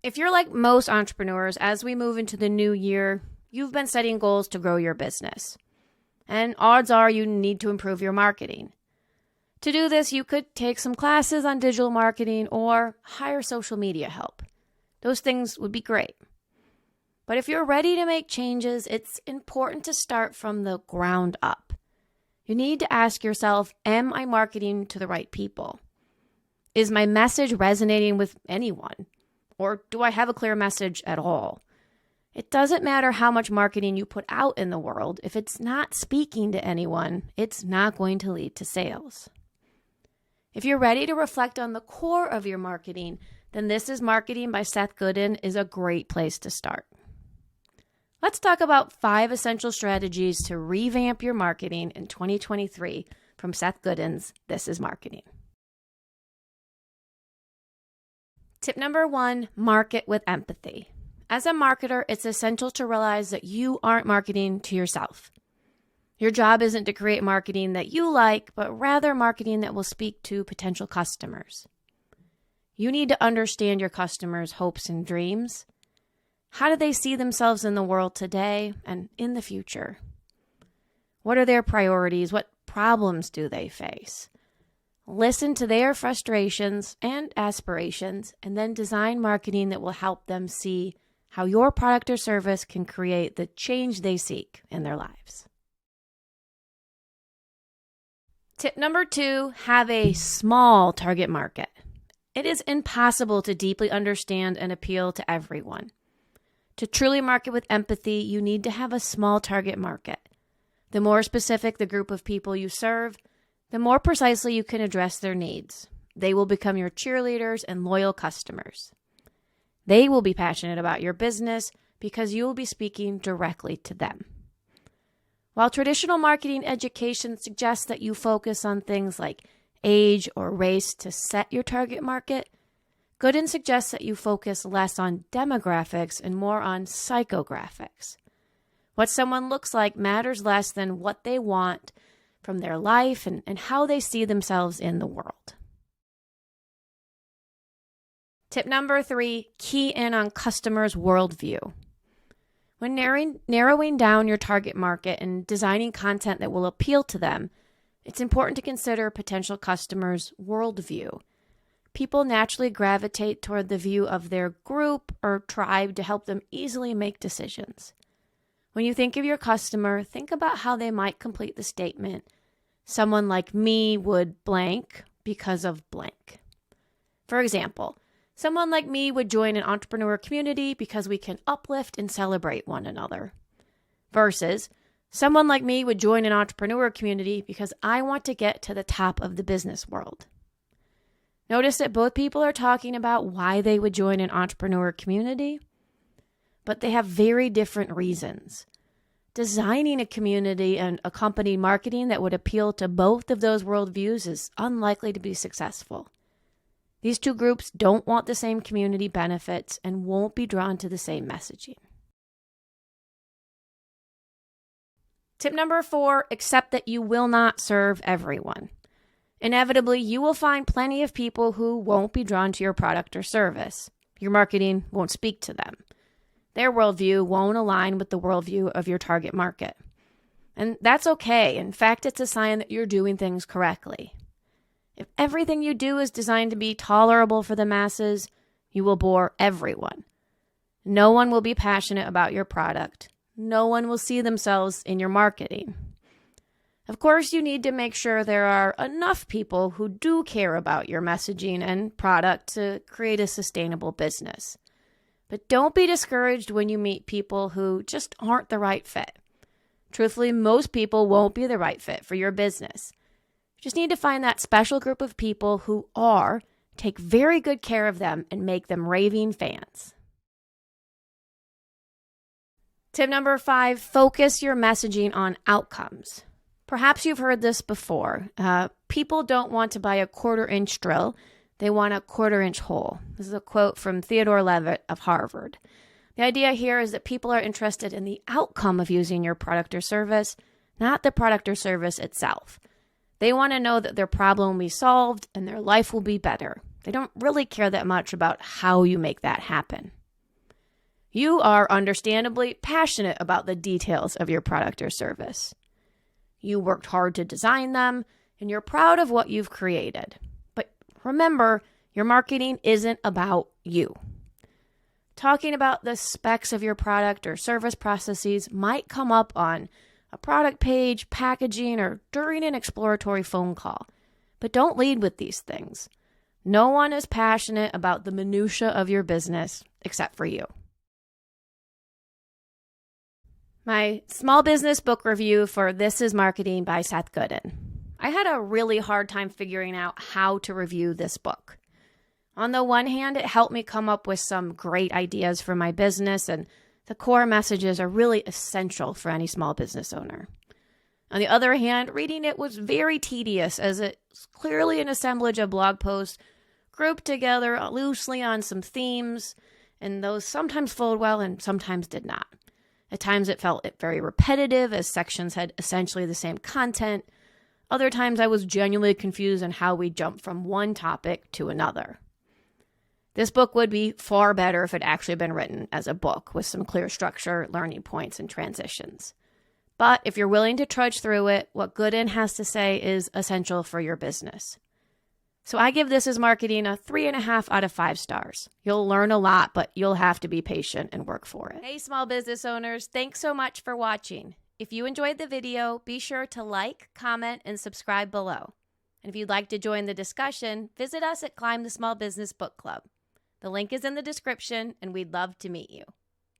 If you're like most entrepreneurs, as we move into the new year, you've been setting goals to grow your business. And odds are you need to improve your marketing. To do this, you could take some classes on digital marketing or hire social media help. Those things would be great. But if you're ready to make changes, it's important to start from the ground up. You need to ask yourself, am I marketing to the right people? Is my message resonating with anyone? Or do I have a clear message at all? It doesn't matter how much marketing you put out in the world. If it's not speaking to anyone, it's not going to lead to sales. If you're ready to reflect on the core of your marketing, then This is Marketing by Seth Godin is a great place to start. Let's talk about 5 essential strategies to revamp your marketing in 2023 from Seth Godin's This is Marketing. Tip number 1, market with empathy. As a marketer, it's essential to realize that you aren't marketing to yourself. Your job isn't to create marketing that you like, but rather marketing that will speak to potential customers. You need to understand your customers' hopes and dreams. How do they see themselves in the world today and in the future? What are their priorities? What problems do they face? Listen to their frustrations and aspirations, and then design marketing that will help them see how your product or service can create the change they seek in their lives. Tip number 2, have a small target market. It is impossible to deeply understand and appeal to everyone. To truly market with empathy, you need to have a small target market. The more specific the group of people you serve, the more precisely you can address their needs. They will become your cheerleaders and loyal customers. They will be passionate about your business because you will be speaking directly to them. While traditional marketing education suggests that you focus on things like age or race to set your target market, Godin suggests that you focus less on demographics and more on psychographics. What someone looks like matters less than what they want from their life and how they see themselves in the world. Tip number 3, key in on customers' worldview. When narrowing down your target market and designing content that will appeal to them, it's important to consider potential customers' worldview. People naturally gravitate toward the view of their group or tribe to help them easily make decisions. When you think of your customer, think about how they might complete the statement, someone like me would blank because of blank. For example, someone like me would join an entrepreneur community because we can uplift and celebrate one another. Versus, someone like me would join an entrepreneur community because I want to get to the top of the business world. Notice that both people are talking about why they would join an entrepreneur community, but they have very different reasons. Designing a community and a company marketing that would appeal to both of those worldviews is unlikely to be successful. These two groups don't want the same community benefits and won't be drawn to the same messaging. Tip number 4, accept that you will not serve everyone. Inevitably, you will find plenty of people who won't be drawn to your product or service. Your marketing won't speak to them. Their worldview won't align with the worldview of your target market. And that's okay. In fact, it's a sign that you're doing things correctly. If everything you do is designed to be tolerable for the masses, you will bore everyone. No one will be passionate about your product. No one will see themselves in your marketing. Of course, you need to make sure there are enough people who do care about your messaging and product to create a sustainable business. But don't be discouraged when you meet people who just aren't the right fit. Truthfully, most people won't be the right fit for your business. You just need to find that special group of people who are, take very good care of them, and make them raving fans. Tip number 5, focus your messaging on outcomes. Perhaps you've heard this before. People don't want to buy a 1/4-inch drill. They want a 1/4-inch hole. This is a quote from Theodore Levitt of Harvard. The idea here is that people are interested in the outcome of using your product or service, not the product or service itself. They want to know that their problem will be solved and their life will be better. They don't really care that much about how you make that happen. You are understandably passionate about the details of your product or service. You worked hard to design them, and you're proud of what you've created. But remember, your marketing isn't about you. Talking about the specs of your product or service processes might come up on a product page, packaging, or during an exploratory phone call. But don't lead with these things. No one is passionate about the minutia of your business except for you. My small business book review for This is Marketing by Seth Godin. I had a really hard time figuring out how to review this book. On the one hand, it helped me come up with some great ideas for my business, and the core messages are really essential for any small business owner. On the other hand, reading it was very tedious, as it's clearly an assemblage of blog posts grouped together loosely on some themes, and those sometimes flowed well and sometimes did not. At times it felt very repetitive, as sections had essentially the same content. Other times I was genuinely confused on how we jumped from one topic to another. This book would be far better if it actually had been written as a book with some clear structure, learning points, and transitions. But if you're willing to trudge through it, what Godin has to say is essential for your business. So I give This is Marketing a 3.5 out of 5 stars. You'll learn a lot, but you'll have to be patient and work for it. Hey, small business owners, thanks so much for watching. If you enjoyed the video, be sure to like, comment, and subscribe below. And if you'd like to join the discussion, visit us at Climb the Small Business Book Club. The link is in the description, and we'd love to meet you.